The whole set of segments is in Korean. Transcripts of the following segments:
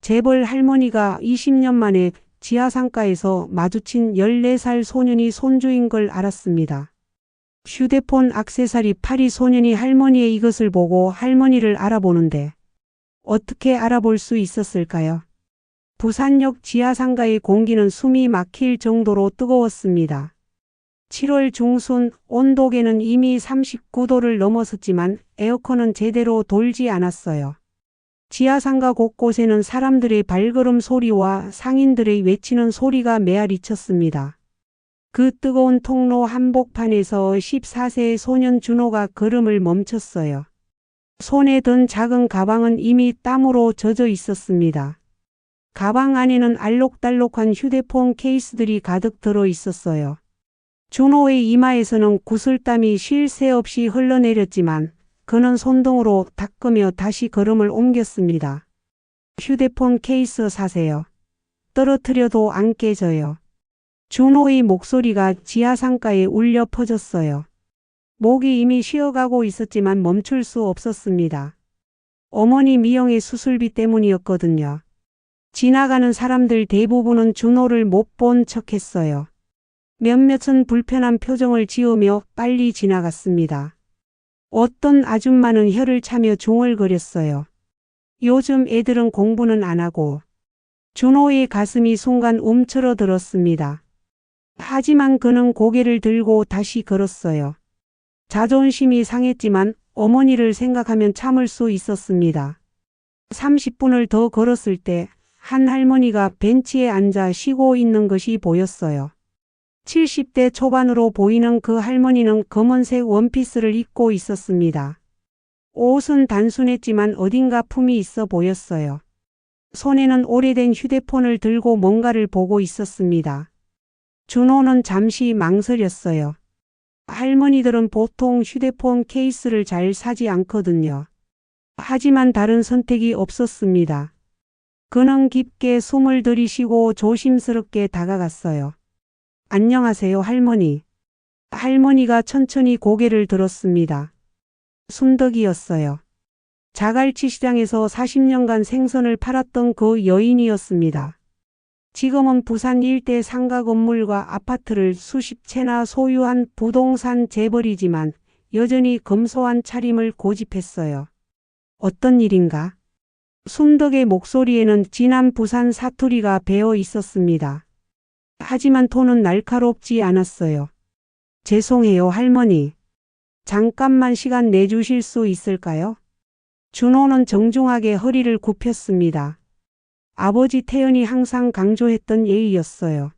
재벌 할머니가 20년 만에 지하상가에서 마주친 14살 소년이 손주인 걸 알았습니다. 휴대폰 액세서리 파리 소년이 할머니의 이것을 보고 할머니를 알아보는데 어떻게 알아볼 수 있었을까요? 부산역 지하상가의 공기는 숨이 막힐 정도로 뜨거웠습니다. 7월 중순 온도계는 이미 39도를 넘어섰지만 에어컨은 제대로 돌지 않았어요. 지하상가 곳곳에는 사람들의 발걸음 소리와 상인들의 외치는 소리가 메아리쳤습니다. 그 뜨거운 통로 한복판에서 14세의 소년 준호가 걸음을 멈췄어요. 손에 든 작은 가방은 이미 땀으로 젖어 있었습니다. 가방 안에는 알록달록한 휴대폰 케이스들이 가득 들어 있었어요. 준호의 이마에서는 구슬땀이 쉴 새 없이 흘러내렸지만 그는 손등으로 닦으며 다시 걸음을 옮겼습니다. 휴대폰 케이스 사세요. 떨어뜨려도 안 깨져요. 준호의 목소리가 지하상가에 울려 퍼졌어요. 목이 이미 쉬어가고 있었지만 멈출 수 없었습니다. 어머니 미영의 수술비 때문이었거든요. 지나가는 사람들 대부분은 준호를 못 본 척했어요. 몇몇은 불편한 표정을 지으며 빨리 지나갔습니다. 어떤 아줌마는 혀를 차며 중얼거렸어요. 요즘 애들은 공부는 안 하고. 준호의 가슴이 순간 움츠러들었습니다. 하지만 그는 고개를 들고 다시 걸었어요. 자존심이 상했지만 어머니를 생각하면 참을 수 있었습니다. 30분을 더 걸었을 때 한 할머니가 벤치에 앉아 쉬고 있는 것이 보였어요. 70대 초반으로 보이는 그 할머니는 검은색 원피스를 입고 있었습니다. 옷은 단순했지만 어딘가 품이 있어 보였어요. 손에는 오래된 휴대폰을 들고 뭔가를 보고 있었습니다. 준호는 잠시 망설였어요. 할머니들은 보통 휴대폰 케이스를 잘 사지 않거든요. 하지만 다른 선택이 없었습니다. 그는 깊게 숨을 들이쉬고 조심스럽게 다가갔어요. 안녕하세요, 할머니. 할머니가 천천히 고개를 들었습니다. 순덕이었어요. 자갈치 시장에서 40년간 생선을 팔았던 그 여인이었습니다. 지금은 부산 일대 상가 건물과 아파트를 수십 채나 소유한 부동산 재벌이지만 여전히 검소한 차림을 고집했어요. 어떤 일인가? 순덕의 목소리에는 진한 부산 사투리가 배어 있었습니다. 하지만 톤은 날카롭지 않았어요. 죄송해요, 할머니. 잠깐만 시간 내주실 수 있을까요? 준호는 정중하게 허리를 굽혔습니다. 아버지 태연이 항상 강조했던 예의였어요.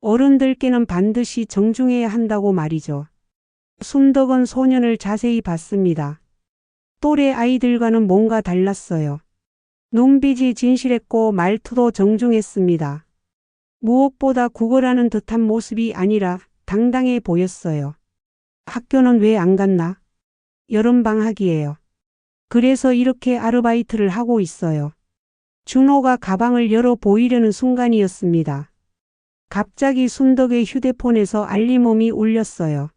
어른들께는 반드시 정중해야 한다고 말이죠. 순덕은 소년을 자세히 봤습니다. 또래 아이들과는 뭔가 달랐어요. 눈빛이 진실했고 말투도 정중했습니다. 무엇보다 구걸하는 듯한 모습이 아니라 당당해 보였어요. 학교는 왜 안 갔나? 여름방학이에요. 그래서 이렇게 아르바이트를 하고 있어요. 준호가 가방을 열어 보이려는 순간이었습니다. 갑자기 순덕의 휴대폰에서 알림음이 울렸어요.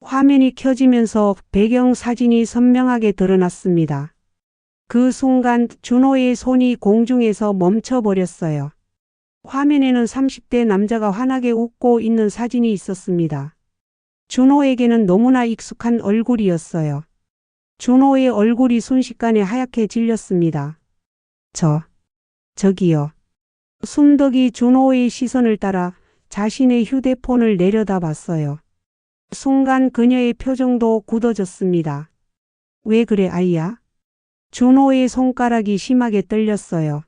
화면이 켜지면서 배경 사진이 선명하게 드러났습니다. 그 순간 준호의 손이 공중에서 멈춰버렸어요. 화면에는 30대 남자가 환하게 웃고 있는 사진이 있었습니다. 준호에게는 너무나 익숙한 얼굴이었어요. 준호의 얼굴이 순식간에 하얗게 질렸습니다. 저기요. 순덕이 준호의 시선을 따라 자신의 휴대폰을 내려다봤어요. 순간 그녀의 표정도 굳어졌습니다. 왜 그래, 아이야? 준호의 손가락이 심하게 떨렸어요.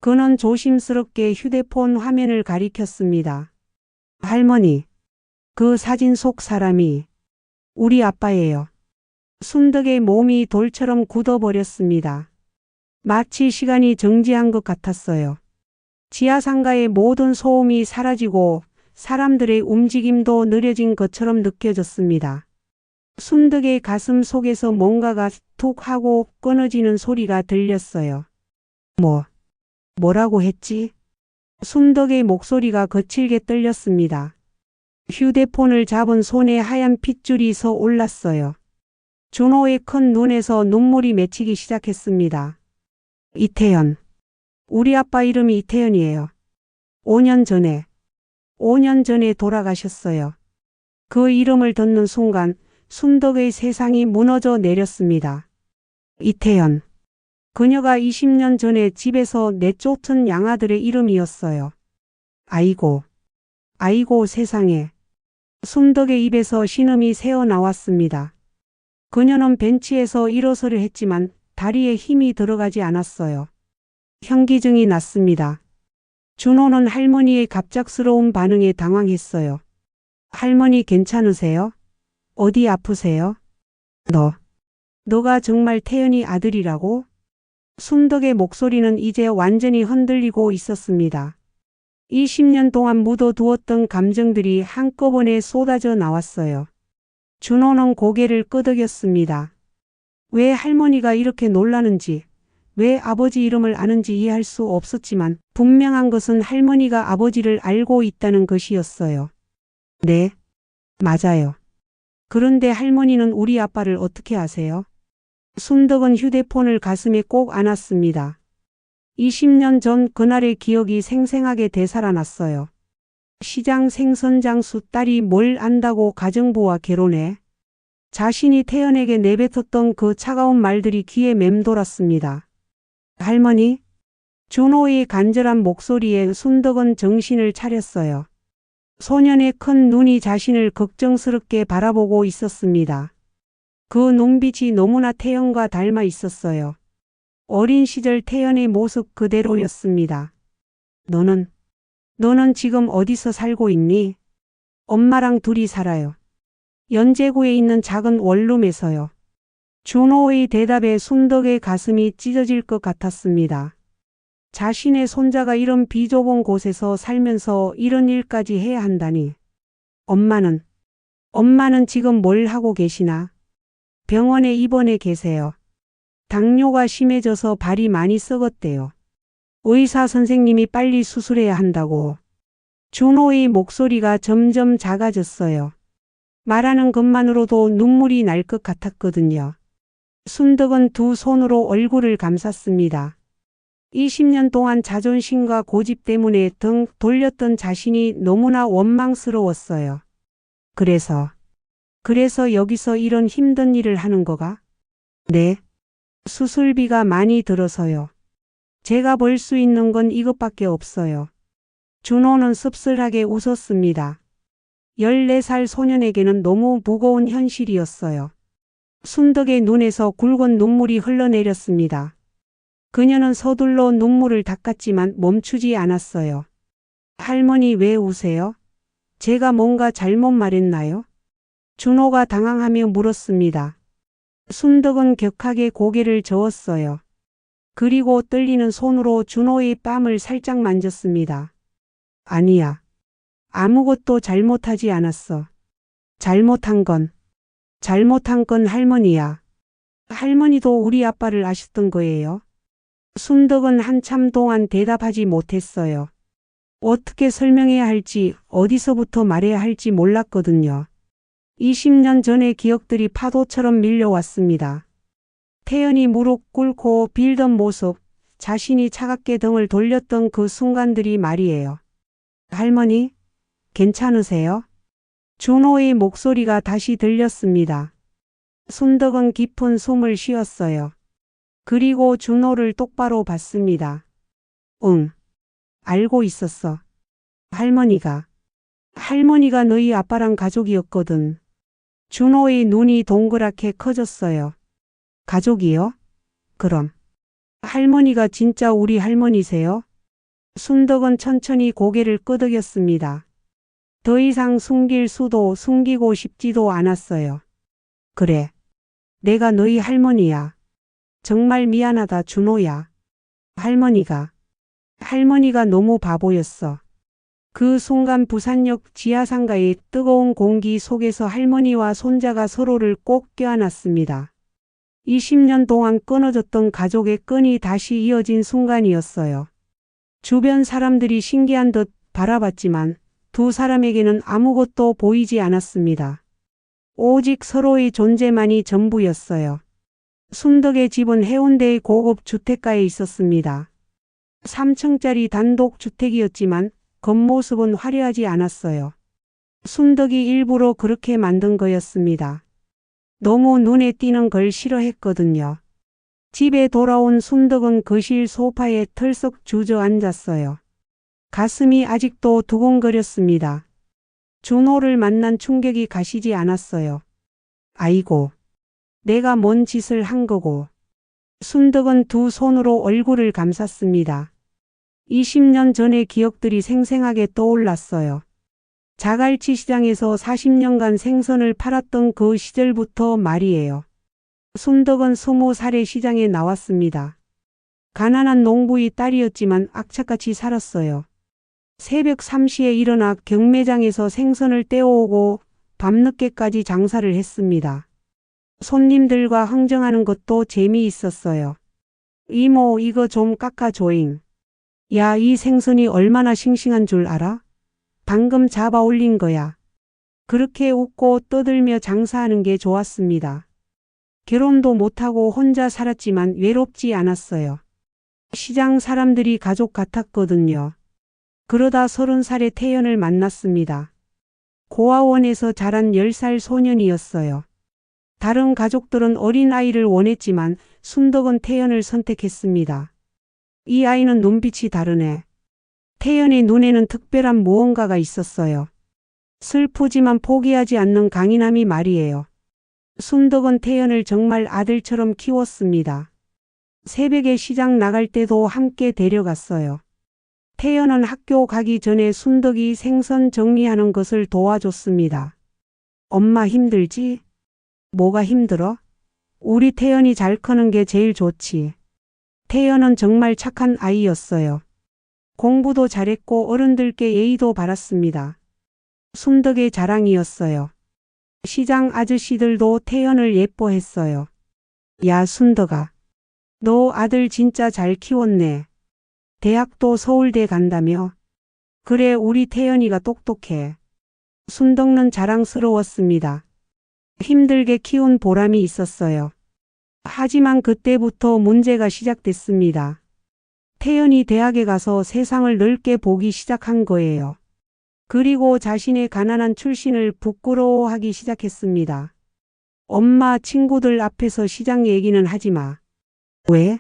그는 조심스럽게 휴대폰 화면을 가리켰습니다. 할머니, 그 사진 속 사람이 우리 아빠예요. 순덕의 몸이 돌처럼 굳어버렸습니다. 마치 시간이 정지한 것 같았어요. 지하상가의 모든 소음이 사라지고 사람들의 움직임도 느려진 것처럼 느껴졌습니다. 순덕의 가슴 속에서 뭔가가 툭 하고 끊어지는 소리가 들렸어요. 뭐라고 했지? 순덕의 목소리가 거칠게 떨렸습니다. 휴대폰을 잡은 손에 하얀 핏줄이 서 올랐어요. 준호의 큰 눈에서 눈물이 맺히기 시작했습니다. 이태연. 우리 아빠 이름이 이태현이에요. 5년 전에, 5년 전에 돌아가셨어요. 그 이름을 듣는 순간 순덕의 세상이 무너져 내렸습니다. 이태현. 그녀가 20년 전에 집에서 내쫓은 양아들의 이름이었어요. 아이고, 아이고 세상에. 순덕의 입에서 신음이 새어나왔습니다. 그녀는 벤치에서 일어서려 했지만 다리에 힘이 들어가지 않았어요. 현기증이 났습니다. 준호는 할머니의 갑작스러운 반응에 당황했어요. 할머니 괜찮으세요? 어디 아프세요? 너가 정말 태연이 아들이라고? 순덕의 목소리는 이제 완전히 흔들리고 있었습니다. 20년 동안 묻어두었던 감정들이 한꺼번에 쏟아져 나왔어요. 준호는 고개를 끄덕였습니다. 왜 할머니가 이렇게 놀라는지, 왜 아버지 이름을 아는지 이해할 수 없었지만 분명한 것은 할머니가 아버지를 알고 있다는 것이었어요. 네, 맞아요. 그런데 할머니는 우리 아빠를 어떻게 아세요? 순덕은 휴대폰을 가슴에 꼭 안았습니다. 20년 전 그날의 기억이 생생하게 되살아났어요. 시장 생선장수 딸이 뭘 안다고 가정부와 결혼해? 자신이 태연에게 내뱉었던 그 차가운 말들이 귀에 맴돌았습니다. 할머니? 준호의 간절한 목소리에 순덕은 정신을 차렸어요. 소년의 큰 눈이 자신을 걱정스럽게 바라보고 있었습니다. 그 눈빛이 너무나 태연과 닮아 있었어요. 어린 시절 태연의 모습 그대로였습니다. 너는 지금 어디서 살고 있니? 엄마랑 둘이 살아요. 연제구에 있는 작은 원룸에서요. 준호의 대답에 순덕의 가슴이 찢어질 것 같았습니다. 자신의 손자가 이런 비좁은 곳에서 살면서 이런 일까지 해야 한다니. 엄마는 지금 뭘 하고 계시나? 병원에 입원해 계세요. 당뇨가 심해져서 발이 많이 썩었대요. 의사 선생님이 빨리 수술해야 한다고. 준호의 목소리가 점점 작아졌어요. 말하는 것만으로도 눈물이 날 것 같았거든요. 순덕은 두 손으로 얼굴을 감쌌습니다. 20년 동안 자존심과 고집 때문에 등 돌렸던 자신이 너무나 원망스러웠어요. 그래서 여기서 이런 힘든 일을 하는 거가? 네. 수술비가 많이 들어서요. 제가 벌 수 있는 건 이것밖에 없어요. 준호는 씁쓸하게 웃었습니다. 14살 소년에게는 너무 무거운 현실이었어요. 순덕의 눈에서 굵은 눈물이 흘러내렸습니다. 그녀는 서둘러 눈물을 닦았지만 멈추지 않았어요. 할머니 왜 우세요? 제가 뭔가 잘못 말했나요? 준호가 당황하며 물었습니다. 순덕은 격하게 고개를 저었어요. 그리고 떨리는 손으로 준호의 뺨을 살짝 만졌습니다. 아니야. 아무것도 잘못하지 않았어. 잘못한 건 할머니야. 할머니도 우리 아빠를 아셨던 거예요? 순덕은 한참 동안 대답하지 못했어요. 어떻게 설명해야 할지, 어디서부터 말해야 할지 몰랐거든요. 20년 전의 기억들이 파도처럼 밀려왔습니다. 태연이 무릎 꿇고 빌던 모습, 자신이 차갑게 등을 돌렸던 그 순간들이 말이에요. 할머니, 괜찮으세요? 준호의 목소리가 다시 들렸습니다. 순덕은 깊은 숨을 쉬었어요. 그리고 준호를 똑바로 봤습니다. 응, 알고 있었어. 할머니가 너희 아빠랑 가족이었거든. 준호의 눈이 동그랗게 커졌어요. 가족이요? 그럼 할머니가 진짜 우리 할머니세요? 순덕은 천천히 고개를 끄덕였습니다. 더 이상 숨길 수도 숨기고 싶지도 않았어요. 그래, 내가 너희 할머니야. 정말 미안하다 준호야. 할머니가 너무 바보였어. 그 순간 부산역 지하상가의 뜨거운 공기 속에서 할머니와 손자가 서로를 꼭 껴안았습니다. 20년 동안 끊어졌던 가족의 끈이 다시 이어진 순간이었어요. 주변 사람들이 신기한 듯 바라봤지만 두 사람에게는 아무것도 보이지 않았습니다. 오직 서로의 존재만이 전부였어요. 순덕의 집은 해운대의 고급 주택가에 있었습니다. 3층짜리 단독주택이었지만 겉모습은 화려하지 않았어요. 순덕이 일부러 그렇게 만든 거였습니다. 너무 눈에 띄는 걸 싫어했거든요. 집에 돌아온 순덕은 거실 소파에 털썩 주저앉았어요. 가슴이 아직도 두근거렸습니다. 준호를 만난 충격이 가시지 않았어요. 아이고, 내가 뭔 짓을 한 거고. 순덕은 두 손으로 얼굴을 감쌌습니다. 20년 전의 기억들이 생생하게 떠올랐어요. 자갈치 시장에서 40년간 생선을 팔았던 그 시절부터 말이에요. 순덕은 20살에 시장에 나왔습니다. 가난한 농부의 딸이었지만 악착같이 살았어요. 새벽 3시에 일어나 경매장에서 생선을 떼어오고 밤늦게까지 장사를 했습니다. 손님들과 흥정하는 것도 재미있었어요. 이모, 이거 좀 깎아줘잉. 야, 이 생선이 얼마나 싱싱한 줄 알아? 방금 잡아 올린 거야. 그렇게 웃고 떠들며 장사하는 게 좋았습니다. 결혼도 못하고 혼자 살았지만 외롭지 않았어요. 시장 사람들이 가족 같았거든요. 그러다 30살에 태연을 만났습니다. 고아원에서 자란 10살 소년이었어요. 다른 가족들은 어린아이를 원했지만 순덕은 태연을 선택했습니다. 이 아이는 눈빛이 다르네. 태연의 눈에는 특별한 무언가가 있었어요. 슬프지만 포기하지 않는 강인함이 말이에요. 순덕은 태연을 정말 아들처럼 키웠습니다. 새벽에 시장 나갈 때도 함께 데려갔어요. 태연은 학교 가기 전에 순덕이 생선 정리하는 것을 도와줬습니다. 엄마 힘들지? 뭐가 힘들어? 우리 태연이 잘 크는 게 제일 좋지. 태연은 정말 착한 아이였어요. 공부도 잘했고 어른들께 예의도 바랐습니다. 순덕의 자랑이었어요. 시장 아저씨들도 태연을 예뻐했어요. 야, 순덕아. 너 아들 진짜 잘 키웠네. 대학도 서울대 간다며? 그래, 우리 태연이가 똑똑해. 순덕는 자랑스러웠습니다. 힘들게 키운 보람이 있었어요. 하지만 그때부터 문제가 시작됐습니다. 태연이 대학에 가서 세상을 넓게 보기 시작한 거예요. 그리고 자신의 가난한 출신을 부끄러워하기 시작했습니다. 엄마, 친구들 앞에서 시장 얘기는 하지 마. 왜?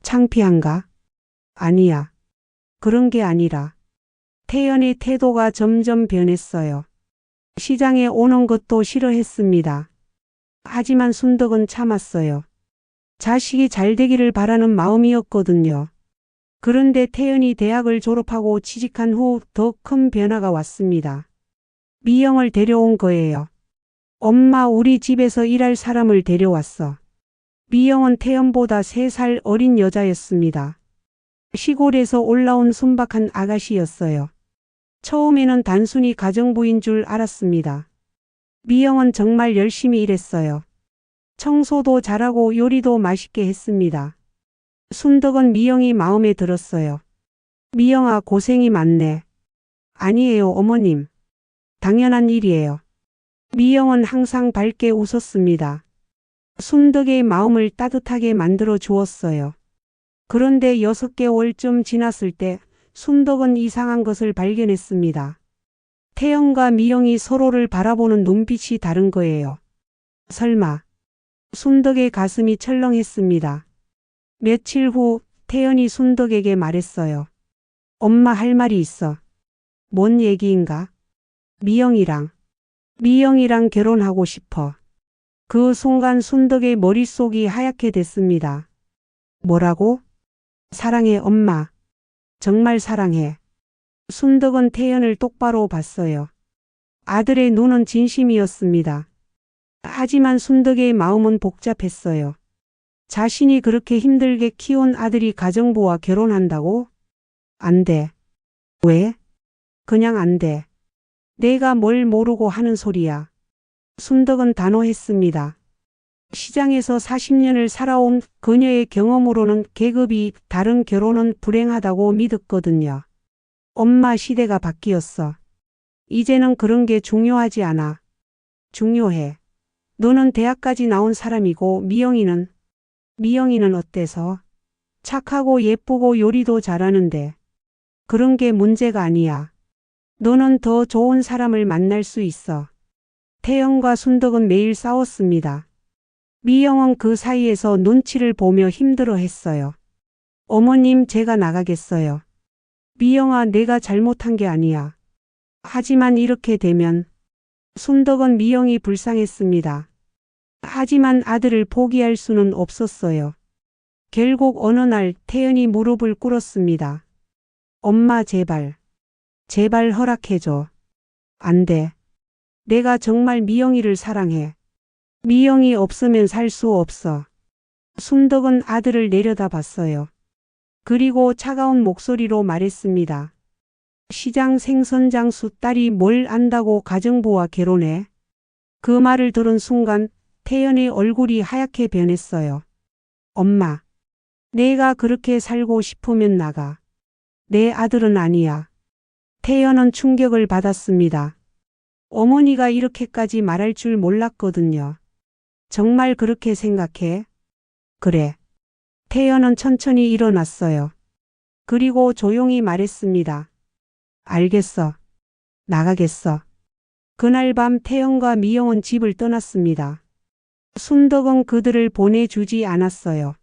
창피한가? 아니야. 그런 게 아니라. 태연의 태도가 점점 변했어요. 시장에 오는 것도 싫어했습니다. 하지만 순덕은 참았어요. 자식이 잘 되기를 바라는 마음이었거든요. 그런데 태연이 대학을 졸업하고 취직한 후 더 큰 변화가 왔습니다. 미영을 데려온 거예요. 엄마, 우리 집에서 일할 사람을 데려왔어. 미영은 태연보다 3살 어린 여자였습니다. 시골에서 올라온 순박한 아가씨였어요. 처음에는 단순히 가정부인 줄 알았습니다. 미영은 정말 열심히 일했어요. 청소도 잘하고 요리도 맛있게 했습니다. 순덕은 미영이 마음에 들었어요. 미영아, 고생이 많네. 아니에요, 어머님. 당연한 일이에요. 미영은 항상 밝게 웃었습니다. 순덕의 마음을 따뜻하게 만들어 주었어요. 그런데 6개월쯤 지났을 때 순덕은 이상한 것을 발견했습니다. 태연과 미영이 서로를 바라보는 눈빛이 다른 거예요. 설마. 순덕의 가슴이 철렁했습니다. 며칠 후 태연이 순덕에게 말했어요. 엄마, 할 말이 있어. 뭔 얘기인가? 미영이랑 결혼하고 싶어. 그 순간 순덕의 머릿속이 하얗게 됐습니다. 뭐라고? 사랑해, 엄마. 정말 사랑해. 순덕은 태연을 똑바로 봤어요. 아들의 눈은 진심이었습니다. 하지만 순덕의 마음은 복잡했어요. 자신이 그렇게 힘들게 키운 아들이 가정부와 결혼한다고? 안 돼. 왜? 그냥 안 돼. 내가 뭘 모르고 하는 소리야. 순덕은 단호했습니다. 시장에서 40년을 살아온 그녀의 경험으로는 계급이 다른 결혼은 불행하다고 믿었거든요. 엄마, 시대가 바뀌었어. 이제는 그런 게 중요하지 않아. 중요해. 너는 대학까지 나온 사람이고 미영이는 어때서? 착하고 예쁘고 요리도 잘하는데 그런 게 문제가 아니야. 너는 더 좋은 사람을 만날 수 있어. 태연과 순덕은 매일 싸웠습니다. 미영은 그 사이에서 눈치를 보며 힘들어했어요. 어머님, 제가 나가겠어요. 미영아, 내가 잘못한 게 아니야. 하지만 이렇게 되면 순덕은 미영이 불쌍했습니다. 하지만 아들을 포기할 수는 없었어요. 결국 어느 날 태연이 무릎을 꿇었습니다. 엄마, 제발. 제발 허락해줘. 안 돼. 내가 정말 미영이를 사랑해. 미영이 없으면 살 수 없어. 순덕은 아들을 내려다봤어요. 그리고 차가운 목소리로 말했습니다. 시장 생선장수 딸이 뭘 안다고 가정부와 결혼해? 그 말을 들은 순간 태연의 얼굴이 하얗게 변했어요. 엄마, 내가 그렇게 살고 싶으면 나가. 내 아들은 아니야. 태연은 충격을 받았습니다. 어머니가 이렇게까지 말할 줄 몰랐거든요. 정말 그렇게 생각해? 그래. 태연은 천천히 일어났어요. 그리고 조용히 말했습니다. 알겠어. 나가겠어. 그날 밤 태연과 미영은 집을 떠났습니다. 순덕은 그들을 보내주지 않았어요.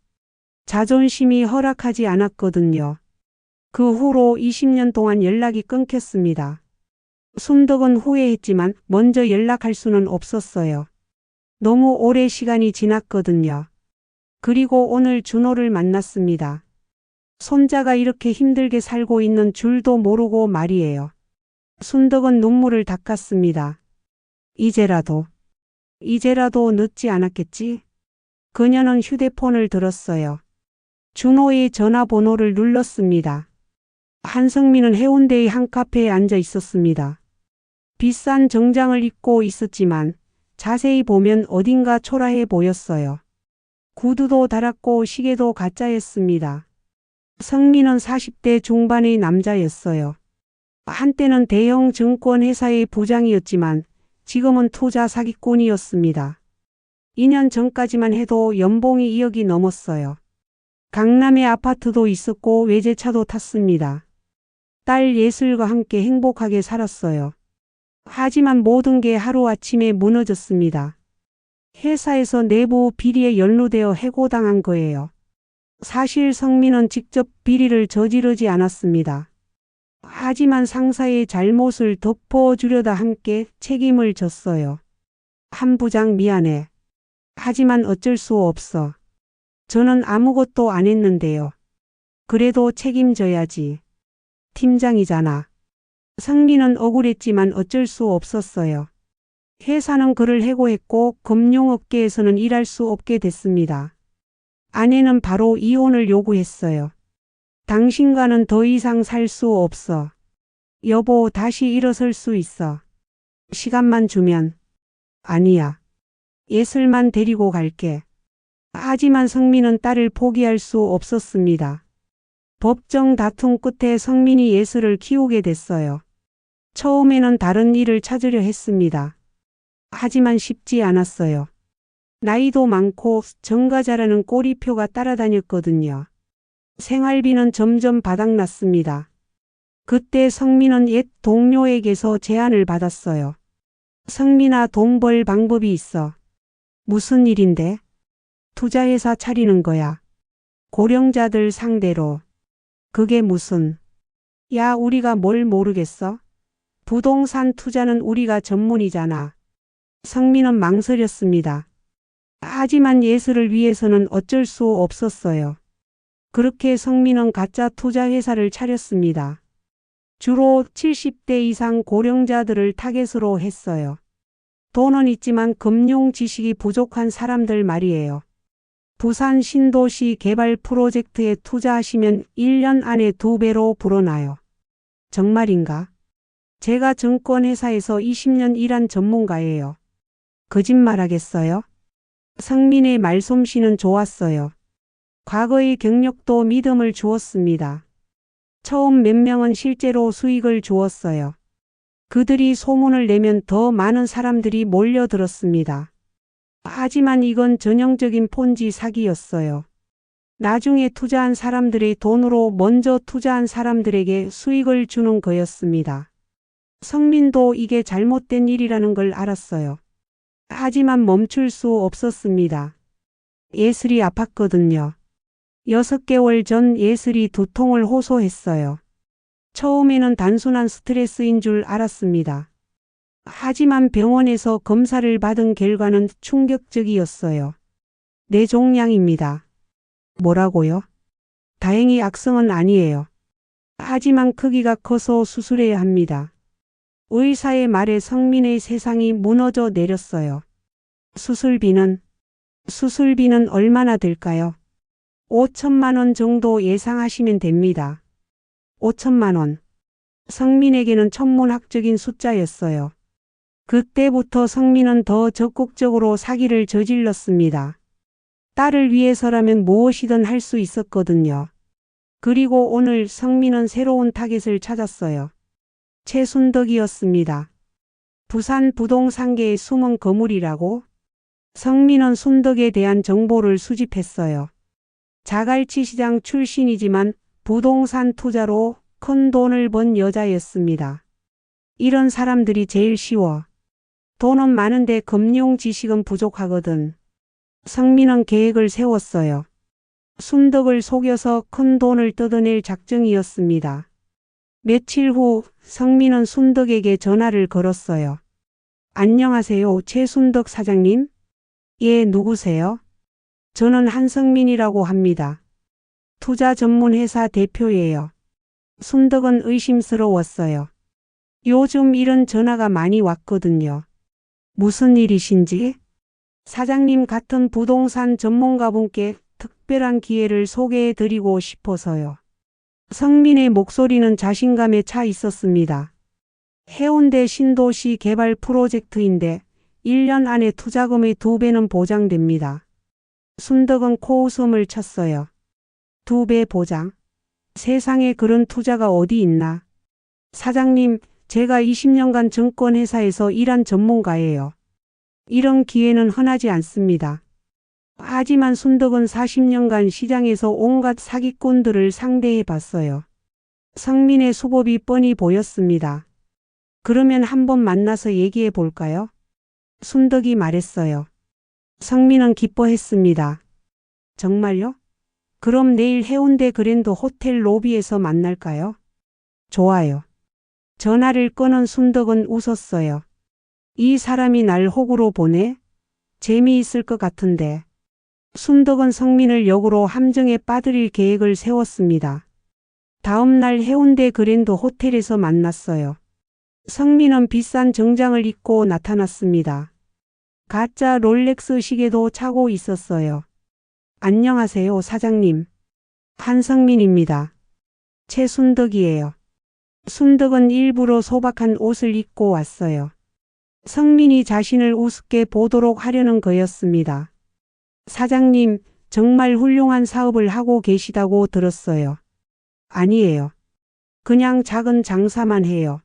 자존심이 허락하지 않았거든요. 그 후로 20년 동안 연락이 끊겼습니다. 순덕은 후회했지만 먼저 연락할 수는 없었어요. 너무 오래 시간이 지났거든요. 그리고 오늘 준호를 만났습니다. 손자가 이렇게 힘들게 살고 있는 줄도 모르고 말이에요. 순덕은 눈물을 닦았습니다. 이제라도 늦지 않았겠지? 그녀는 휴대폰을 들었어요. 준호의 전화번호를 눌렀습니다. 한성민은 해운대의 한 카페에 앉아 있었습니다. 비싼 정장을 입고 있었지만 자세히 보면 어딘가 초라해 보였어요. 구두도 달았고 시계도 가짜였습니다. 성민은 40대 중반의 남자였어요. 한때는 대형 증권회사의 부장이었지만 지금은 투자 사기꾼이었습니다. 2년 전까지만 해도 연봉이 2억이 넘었어요. 강남에 아파트도 있었고 외제차도 탔습니다. 딸 예슬과 함께 행복하게 살았어요. 하지만 모든 게 하루아침에 무너졌습니다. 회사에서 내부 비리에 연루되어 해고당한 거예요. 사실 성민은 직접 비리를 저지르지 않았습니다. 하지만 상사의 잘못을 덮어주려다 함께 책임을 졌어요. 한 부장 미안해. 하지만 어쩔 수 없어. 저는 아무것도 안 했는데요. 그래도 책임져야지. 팀장이잖아. 성민은 억울했지만 어쩔 수 없었어요. 회사는 그를 해고했고 금융업계에서는 일할 수 없게 됐습니다. 아내는 바로 이혼을 요구했어요. 당신과는 더 이상 살 수 없어. 여보, 다시 일어설 수 있어. 시간만 주면. 아니야. 예슬만 데리고 갈게. 하지만 성민은 딸을 포기할 수 없었습니다. 법정 다툼 끝에 성민이 예슬을 키우게 됐어요. 처음에는 다른 일을 찾으려 했습니다. 하지만 쉽지 않았어요. 나이도 많고 전과자라는 꼬리표가 따라다녔거든요. 생활비는 점점 바닥났습니다. 그때 성민은 옛 동료에게서 제안을 받았어요. 성민아, 돈 벌 방법이 있어. 무슨 일인데? 투자회사 차리는 거야. 고령자들 상대로. 그게 무슨? 야, 우리가 뭘 모르겠어? 부동산 투자는 우리가 전문이잖아. 성민은 망설였습니다. 하지만 예슬을 위해서는 어쩔 수 없었어요. 그렇게 성민은 가짜 투자회사를 차렸습니다. 주로 70대 이상 고령자들을 타겟으로 했어요. 돈은 있지만 금융 지식이 부족한 사람들 말이에요. 부산 신도시 개발 프로젝트에 투자하시면 1년 안에 2배로 불어나요. 정말인가? 제가 증권회사에서 20년 일한 전문가예요. 거짓말하겠어요? 성민의 말솜씨는 좋았어요. 과거의 경력도 믿음을 주었습니다. 처음 몇 명은 실제로 수익을 주었어요. 그들이 소문을 내면 더 많은 사람들이 몰려들었습니다. 하지만 이건 전형적인 폰지 사기였어요. 나중에 투자한 사람들의 돈으로 먼저 투자한 사람들에게 수익을 주는 거였습니다. 성민도 이게 잘못된 일이라는 걸 알았어요. 하지만 멈출 수 없었습니다. 예슬이 아팠거든요. 6개월 전 예슬이 두통을 호소했어요. 처음에는 단순한 스트레스인 줄 알았습니다. 하지만 병원에서 검사를 받은 결과는 충격적이었어요. 뇌종양입니다. 뭐라고요? 다행히 악성은 아니에요. 하지만 크기가 커서 수술해야 합니다. 의사의 말에 성민의 세상이 무너져 내렸어요. 수술비는 얼마나 들까요? 5천만 원 정도 예상하시면 됩니다. 5천만 원. 성민에게는 천문학적인 숫자였어요. 그때부터 성민은 더 적극적으로 사기를 저질렀습니다. 딸을 위해서라면 무엇이든 할 수 있었거든요. 그리고 오늘 성민은 새로운 타겟을 찾았어요. 최순덕이었습니다. 부산 부동산계의 숨은 거물이라고? 성민은 순덕에 대한 정보를 수집했어요. 자갈치 시장 출신이지만 부동산 투자로 큰 돈을 번 여자였습니다. 이런 사람들이 제일 쉬워. 돈은 많은데 금융 지식은 부족하거든. 성민은 계획을 세웠어요. 순덕을 속여서 큰 돈을 뜯어낼 작정이었습니다. 며칠 후 성민은 순덕에게 전화를 걸었어요. 안녕하세요, 최순덕 사장님? 예, 누구세요? 저는 한성민이라고 합니다. 투자 전문 회사 대표예요. 순덕은 의심스러웠어요. 요즘 이런 전화가 많이 왔거든요. 무슨 일이신지? 사장님 같은 부동산 전문가분께 특별한 기회를 소개해 드리고 싶어서요. 성민의 목소리는 자신감에 차 있었습니다. 해운대 신도시 개발 프로젝트인데 1년 안에 투자금의 2배는 보장됩니다. 순덕은 코웃음을 쳤어요. 2배 보장? 세상에 그런 투자가 어디 있나? 사장님, 제가 20년간 증권회사에서 일한 전문가예요. 이런 기회는 흔하지 않습니다. 하지만 순덕은 40년간 시장에서 온갖 사기꾼들을 상대해 봤어요. 성민의 수법이 뻔히 보였습니다. 그러면 한번 만나서 얘기해 볼까요? 순덕이 말했어요. 성민은 기뻐했습니다. 정말요? 그럼 내일 해운대 그랜드 호텔 로비에서 만날까요? 좋아요. 전화를 끊은 순덕은 웃었어요. 이 사람이 날 호구로 보내? 재미있을 것 같은데. 순덕은 성민을 역으로 함정에 빠뜨릴 계획을 세웠습니다. 다음 날 해운대 그랜드 호텔에서 만났어요. 성민은 비싼 정장을 입고 나타났습니다. 가짜 롤렉스 시계도 차고 있었어요. 안녕하세요, 사장님. 한성민입니다. 최순덕이에요. 순덕은 일부러 소박한 옷을 입고 왔어요. 성민이 자신을 우습게 보도록 하려는 거였습니다. 사장님, 정말 훌륭한 사업을 하고 계시다고 들었어요. 아니에요. 그냥 작은 장사만 해요.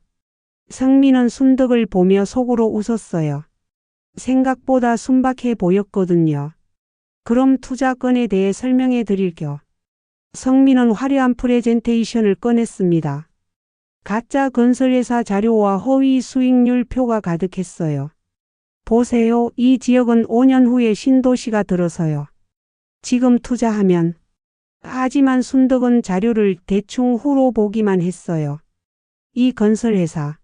성민은 순덕을 보며 속으로 웃었어요. 생각보다 순박해 보였거든요. 그럼 투자건에 대해 설명해 드릴게요. 성민은 화려한 프레젠테이션을 꺼냈습니다. 가짜 건설회사 자료와 허위 수익률 표가 가득했어요. 보세요. 이 지역은 5년 후에 신도시가 들어서요. 지금 투자하면. 하지만 순덕은 자료를 대충 훑어보기만 했어요. 이 건설회사.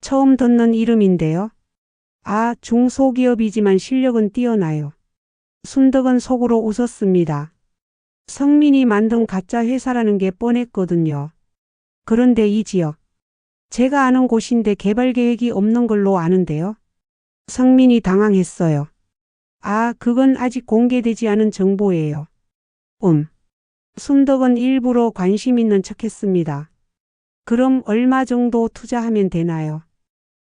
처음 듣는 이름인데요. 아, 중소기업이지만 실력은 뛰어나요. 순덕은 속으로 웃었습니다. 성민이 만든 가짜 회사라는 게 뻔했거든요. 그런데 이 지역. 제가 아는 곳인데 개발 계획이 없는 걸로 아는데요. 성민이 당황했어요. 아, 그건 아직 공개되지 않은 정보예요. 순덕은 일부러 관심 있는 척했습니다. 그럼 얼마 정도 투자하면 되나요?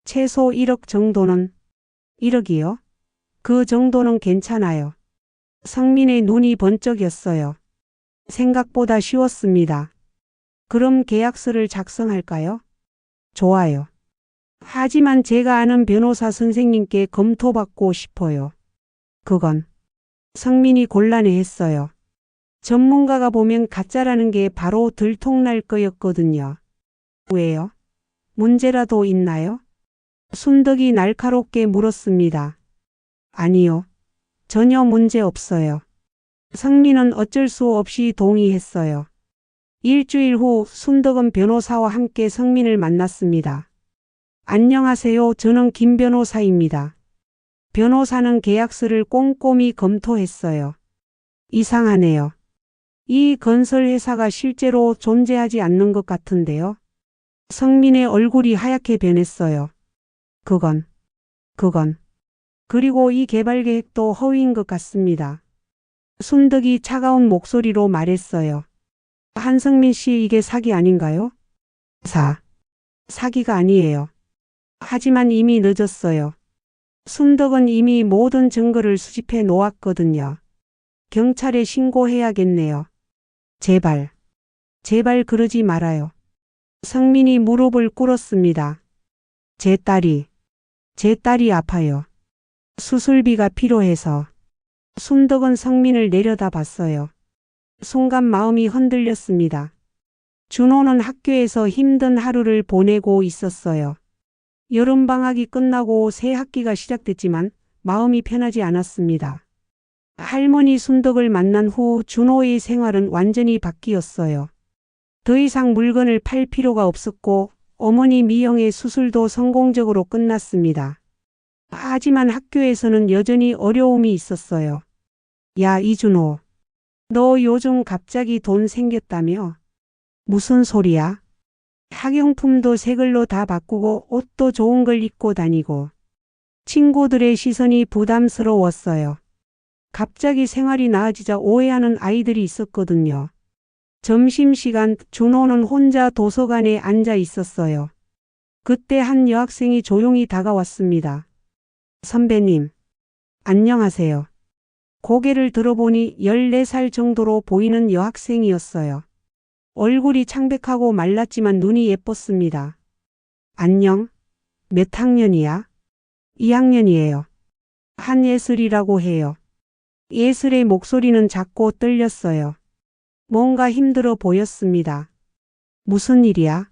최소 1억 정도는? 1억이요? 그 정도는 괜찮아요. 성민의 눈이 번쩍였어요. 생각보다 쉬웠습니다. 그럼 계약서를 작성할까요? 좋아요. 하지만 제가 아는 변호사 선생님께 검토받고 싶어요. 그건. 성민이 곤란해했어요. 전문가가 보면 가짜라는 게 바로 들통날 거였거든요. 왜요? 문제라도 있나요? 순덕이 날카롭게 물었습니다. 아니요. 전혀 문제 없어요. 성민은 어쩔 수 없이 동의했어요. 일주일 후 순덕은 변호사와 함께 성민을 만났습니다. 안녕하세요. 저는 김 변호사입니다. 변호사는 계약서를 꼼꼼히 검토했어요. 이상하네요. 이 건설회사가 실제로 존재하지 않는 것 같은데요. 성민의 얼굴이 하얗게 변했어요. 그건. 그리고 이 개발 계획도 허위인 것 같습니다. 순덕이 차가운 목소리로 말했어요. 한성민 씨, 이게 사기 아닌가요? 사기가 아니에요. 하지만 이미 늦었어요. 순덕은 이미 모든 증거를 수집해 놓았거든요. 경찰에 신고해야겠네요. 제발 그러지 말아요. 성민이 무릎을 꿇었습니다. 제 딸이 아파요. 수술비가 필요해서. 순덕은 성민을 내려다봤어요. 순간 마음이 흔들렸습니다. 준호는 학교에서 힘든 하루를 보내고 있었어요. 여름방학이 끝나고 새 학기가 시작됐지만 마음이 편하지 않았습니다. 할머니 순덕을 만난 후 준호의 생활은 완전히 바뀌었어요. 더 이상 물건을 팔 필요가 없었고 어머니 미영의 수술도 성공적으로 끝났습니다. 하지만 학교에서는 여전히 어려움이 있었어요. 야, 이준호. 너 요즘 갑자기 돈 생겼다며? 무슨 소리야? 학용품도 새 걸로 다 바꾸고 옷도 좋은 걸 입고 다니고. 친구들의 시선이 부담스러웠어요. 갑자기 생활이 나아지자 오해하는 아이들이 있었거든요. 점심시간 준호는 혼자 도서관에 앉아 있었어요. 그때 한 여학생이 조용히 다가왔습니다. 선배님, 안녕하세요. 고개를 들어보니 14살 정도로 보이는 여학생이었어요. 얼굴이 창백하고 말랐지만 눈이 예뻤습니다. 안녕? 몇 학년이야? 2학년이에요. 한예슬이라고 해요. 예슬의 목소리는 작고 떨렸어요. 뭔가 힘들어 보였습니다. 무슨 일이야?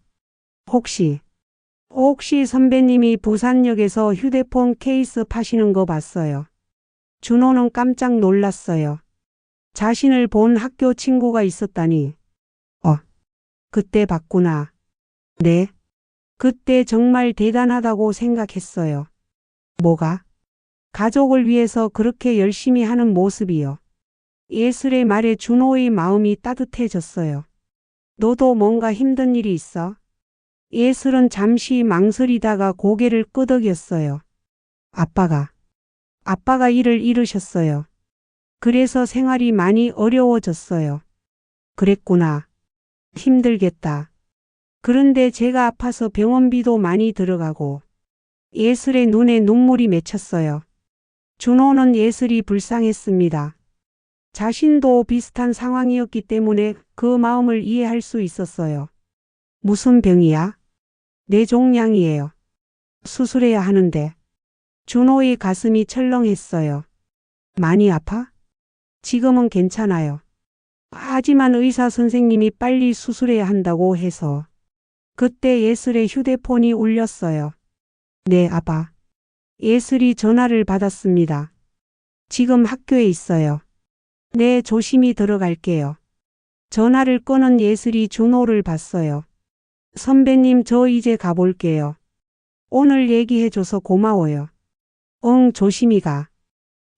혹시 선배님이 부산역에서 휴대폰 케이스 파시는 거 봤어요. 준호는 깜짝 놀랐어요. 자신을 본 학교 친구가 있었다니. 그때 봤구나. 네. 그때 정말 대단하다고 생각했어요. 뭐가? 가족을 위해서 그렇게 열심히 하는 모습이요. 예슬의 말에 준호의 마음이 따뜻해졌어요. 너도 뭔가 힘든 일이 있어? 예슬은 잠시 망설이다가 고개를 끄덕였어요. 아빠가 일을 잃으셨어요. 그래서 생활이 많이 어려워졌어요. 그랬구나. 힘들겠다. 그런데 제가 아파서 병원비도 많이 들어가고. 예슬의 눈에 눈물이 맺혔어요. 준호는 예슬이 불쌍했습니다. 자신도 비슷한 상황이었기 때문에 그 마음을 이해할 수 있었어요. 무슨 병이야? 뇌종양이에요. 수술해야 하는데. 준호의 가슴이 철렁했어요. 많이 아파? 지금은 괜찮아요. 하지만 의사 선생님이 빨리 수술해야 한다고 해서. 그때 예슬의 휴대폰이 울렸어요. 네, 아빠. 예슬이 전화를 받았습니다. 지금 학교에 있어요. 네, 조심히 들어갈게요. 전화를 꺼는 예슬이 준호를 봤어요. 선배님, 저 이제 가볼게요. 오늘 얘기해줘서 고마워요. 응, 조심히 가.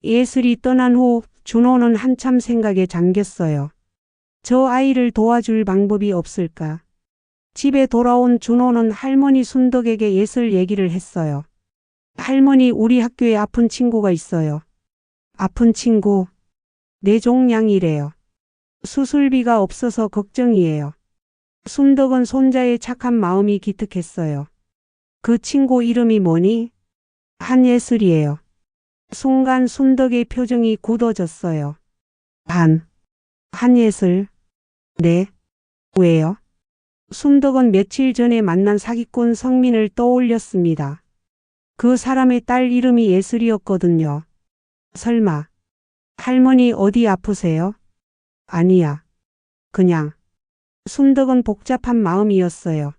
예슬이 떠난 후 준호는 한참 생각에 잠겼어요. 저 아이를 도와줄 방법이 없을까? 집에 돌아온 준호는 할머니 순덕에게 예슬 얘기를 했어요. 할머니, 우리 학교에 아픈 친구가 있어요. 아픈 친구? 뇌종양이래요. 수술비가 없어서 걱정이에요. 순덕은 손자의 착한 마음이 기특했어요. 그 친구 이름이 뭐니? 한예슬이에요. 순간 순덕의 표정이 굳어졌어요. 한예슬? 네. 왜요? 순덕은 며칠 전에 만난 사기꾼 성민을 떠올렸습니다. 그 사람의 딸 이름이 예슬이었거든요. 설마 할머니 어디 아프세요? 아니야. 그냥. 순덕은 복잡한 마음이었어요.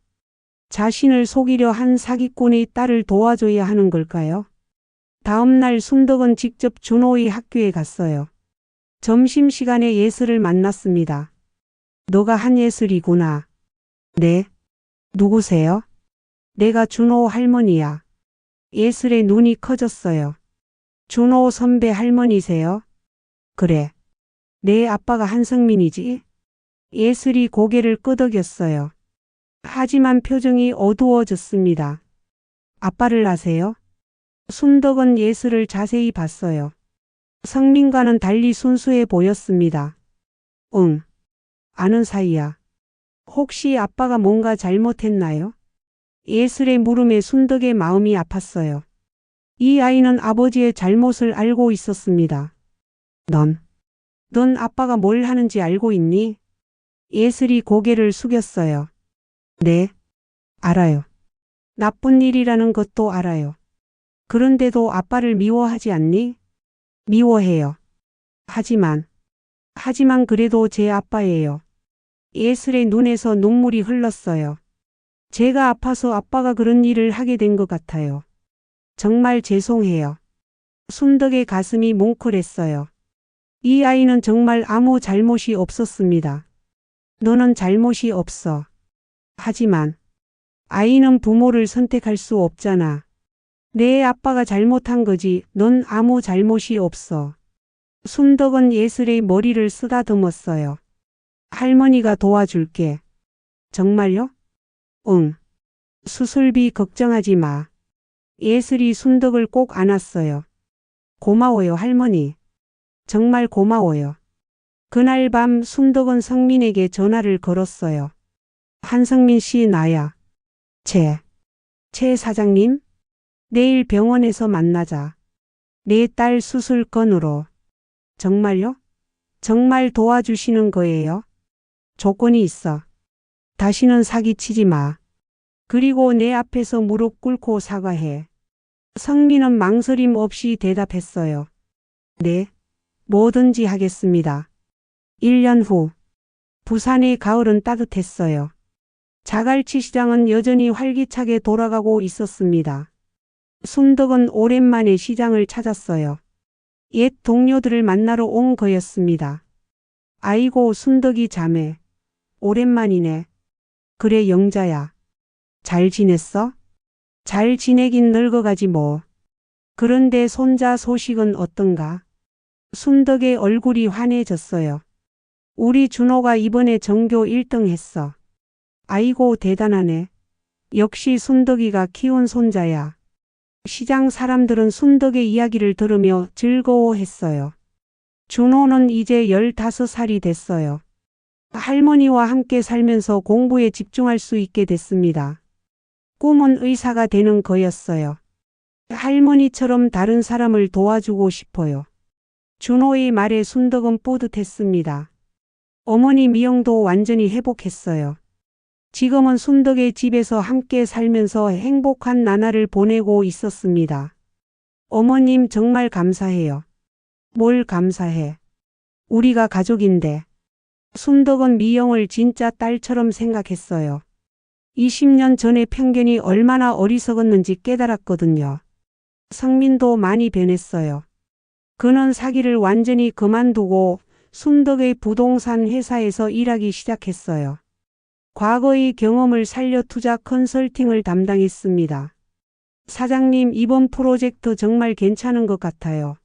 자신을 속이려 한 사기꾼의 딸을 도와줘야 하는 걸까요? 다음 날 순덕은 직접 준호의 학교에 갔어요. 점심시간에 예슬을 만났습니다. 너가 한예슬이구나. 네. 누구세요? 내가 준호 할머니야. 예슬의 눈이 커졌어요. 준호 선배 할머니세요? 그래. 내 아빠가 한성민이지? 예슬이 고개를 끄덕였어요. 하지만 표정이 어두워졌습니다. 아빠를 아세요? 순덕은 예슬을 자세히 봤어요. 성민과는 달리 순수해 보였습니다. 응. 아는 사이야. 혹시 아빠가 뭔가 잘못했나요? 예슬의 물음에 순덕의 마음이 아팠어요. 이 아이는 아버지의 잘못을 알고 있었습니다. 넌 아빠가 뭘 하는지 알고 있니? 예슬이 고개를 숙였어요. 네, 알아요. 나쁜 일이라는 것도 알아요. 그런데도 아빠를 미워하지 않니? 미워해요. 하지만 그래도 제 아빠예요. 예슬의 눈에서 눈물이 흘렀어요. 제가 아파서 아빠가 그런 일을 하게 된 것 같아요. 정말 죄송해요. 순덕의 가슴이 뭉클했어요. 이 아이는 정말 아무 잘못이 없었습니다. 너는 잘못이 없어. 하지만 아이는 부모를 선택할 수 없잖아. 내 아빠가 잘못한 거지. 넌 아무 잘못이 없어. 순덕은 예슬의 머리를 쓰다듬었어요. 할머니가 도와줄게. 정말요? 응. 수술비 걱정하지 마. 예슬이 순덕을 꼭 안았어요. 고마워요, 할머니. 정말 고마워요. 그날 밤 순덕은 성민에게 전화를 걸었어요. 한성민 씨 나야. 최 사장님? 내일 병원에서 만나자. 내 딸 수술 건으로. 정말요? 정말 도와주시는 거예요? 조건이 있어. 다시는 사기치지 마. 그리고 내 앞에서 무릎 꿇고 사과해. 성민은 망설임 없이 대답했어요. 네, 뭐든지 하겠습니다. 1년 후, 부산의 가을은 따뜻했어요. 자갈치 시장은 여전히 활기차게 돌아가고 있었습니다. 순덕은 오랜만에 시장을 찾았어요. 옛 동료들을 만나러 온 거였습니다. 아이고 순덕이 자매. 오랜만이네. 그래 영자야. 잘 지냈어? 잘 지내긴 늙어가지 뭐. 그런데 손자 소식은 어떤가? 순덕의 얼굴이 환해졌어요. 우리 준호가 이번에 전교 1등 했어. 아이고 대단하네. 역시 순덕이가 키운 손자야. 시장 사람들은 순덕의 이야기를 들으며 즐거워했어요. 준호는 이제 15살이 됐어요. 할머니와 함께 살면서 공부에 집중할 수 있게 됐습니다. 꿈은 의사가 되는 거였어요. 할머니처럼 다른 사람을 도와주고 싶어요. 준호의 말에 순덕은 뿌듯했습니다. 어머니 미영도 완전히 회복했어요. 지금은 순덕의 집에서 함께 살면서 행복한 나날을 보내고 있었습니다. 어머님 정말 감사해요. 뭘 감사해? 우리가 가족인데. 순덕은 미영을 진짜 딸처럼 생각했어요. 20년 전의 편견이 얼마나 어리석었는지 깨달았거든요. 성민도 많이 변했어요. 그는 사기를 완전히 그만두고 순덕의 부동산 회사에서 일하기 시작했어요. 과거의 경험을 살려 투자 컨설팅을 담당했습니다. 사장님, 이번 프로젝트 정말 괜찮은 것 같아요.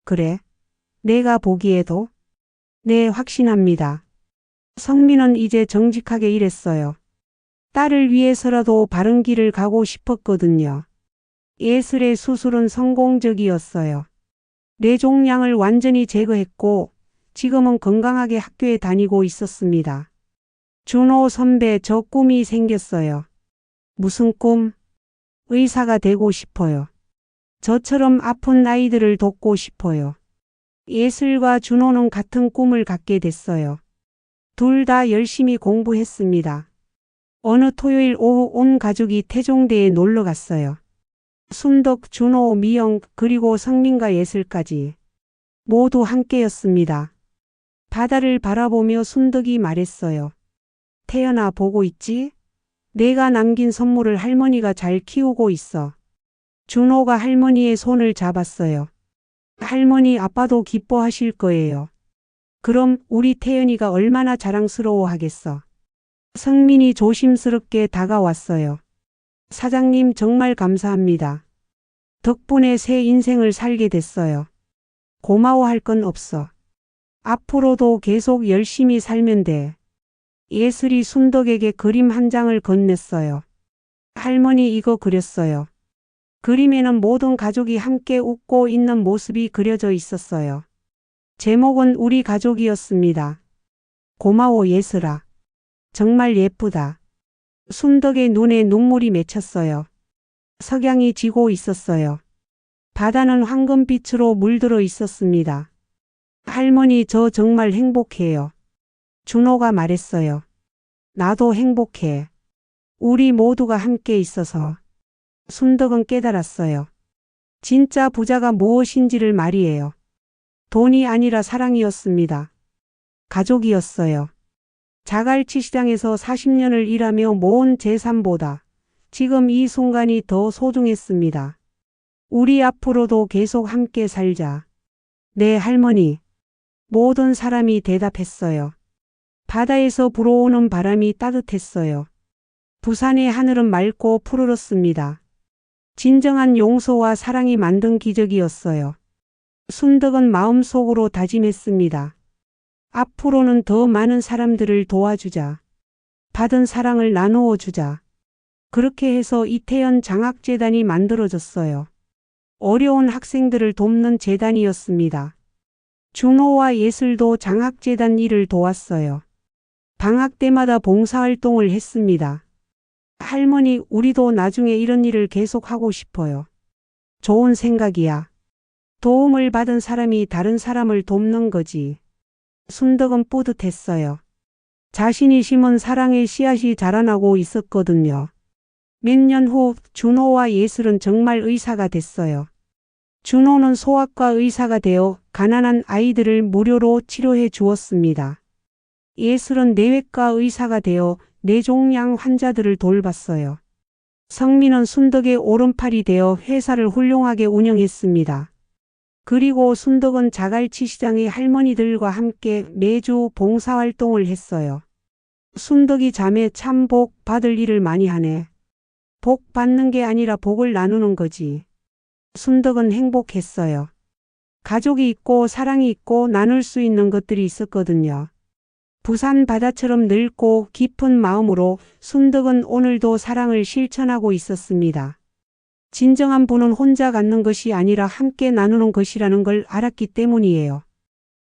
그래? 내가 보기에도? 네, 확신합니다. 성민은 이제 정직하게 일했어요. 딸을 위해서라도 바른 길을 가고 싶었거든요. 예슬의 수술은 성공적이었어요. 뇌종양을 완전히 제거했고 지금은 건강하게 학교에 다니고 있었습니다. 준호 선배, 저 꿈이 생겼어요. 무슨 꿈? 의사가 되고 싶어요. 저처럼 아픈 아이들을 돕고 싶어요. 예슬과 준호는 같은 꿈을 갖게 됐어요. 둘 다 열심히 공부했습니다. 어느 토요일 오후 온 가족이 태종대에 놀러 갔어요. 순덕, 준호, 미영, 그리고 성민과 예슬까지 모두 함께였습니다. 바다를 바라보며 순덕이 말했어요. 태연아, 보고 있지? 내가 남긴 선물을 할머니가 잘 키우고 있어. 준호가 할머니의 손을 잡았어요. 할머니, 아빠도 기뻐하실 거예요. 그럼 우리 태연이가 얼마나 자랑스러워 하겠어. 성민이 조심스럽게 다가왔어요. 사장님, 정말 감사합니다. 덕분에 새 인생을 살게 됐어요. 고마워할 건 없어. 앞으로도 계속 열심히 살면 돼. 예슬이 순덕에게 그림 한 장을 건넸어요. 할머니, 이거 그렸어요. 그림에는 모든 가족이 함께 웃고 있는 모습이 그려져 있었어요. 제목은 우리 가족이었습니다. 고마워, 예슬아. 정말 예쁘다. 순덕의 눈에 눈물이 맺혔어요. 석양이 지고 있었어요. 바다는 황금빛으로 물들어 있었습니다. 할머니, 저 정말 행복해요. 준호가 말했어요. 나도 행복해. 우리 모두가 함께 있어서. 순덕은 깨달았어요. 진짜 부자가 무엇인지를 말이에요. 돈이 아니라 사랑이었습니다. 가족이었어요. 자갈치 시장에서 40년을 일하며 모은 재산보다 지금 이 순간이 더 소중했습니다. 우리 앞으로도 계속 함께 살자. 네, 할머니. 모든 사람이 대답했어요. 바다에서 불어오는 바람이 따뜻했어요. 부산의 하늘은 맑고 푸르렀습니다. 진정한 용서와 사랑이 만든 기적이었어요. 순덕은 마음속으로 다짐했습니다. 앞으로는 더 많은 사람들을 도와주자. 받은 사랑을 나누어 주자. 그렇게 해서 이태연 장학재단이 만들어졌어요. 어려운 학생들을 돕는 재단이었습니다. 준호와 예슬도 장학재단 일을 도왔어요. 방학 때마다 봉사활동을 했습니다. 할머니, 우리도 나중에 이런 일을 계속하고 싶어요. 좋은 생각이야. 도움을 받은 사람이 다른 사람을 돕는 거지. 순덕은 뿌듯했어요. 자신이 심은 사랑의 씨앗이 자라나고 있었거든요. 몇 년 후 준호와 예슬은 정말 의사가 됐어요. 준호는 소아과 의사가 되어 가난한 아이들을 무료로 치료해 주었습니다. 예슬은 내외과 의사가 되어 뇌종양 환자들을 돌봤어요. 성민은 순덕의 오른팔이 되어 회사를 훌륭하게 운영했습니다. 그리고 순덕은 자갈치 시장의 할머니들과 함께 매주 봉사활동을 했어요. 순덕이 자매 참 복 받을 일을 많이 하네. 복 받는 게 아니라 복을 나누는 거지. 순덕은 행복했어요. 가족이 있고 사랑이 있고 나눌 수 있는 것들이 있었거든요. 부산 바다처럼 넓고 깊은 마음으로 순덕은 오늘도 사랑을 실천하고 있었습니다. 진정한 부는 혼자 갖는 것이 아니라 함께 나누는 것이라는 걸 알았기 때문이에요.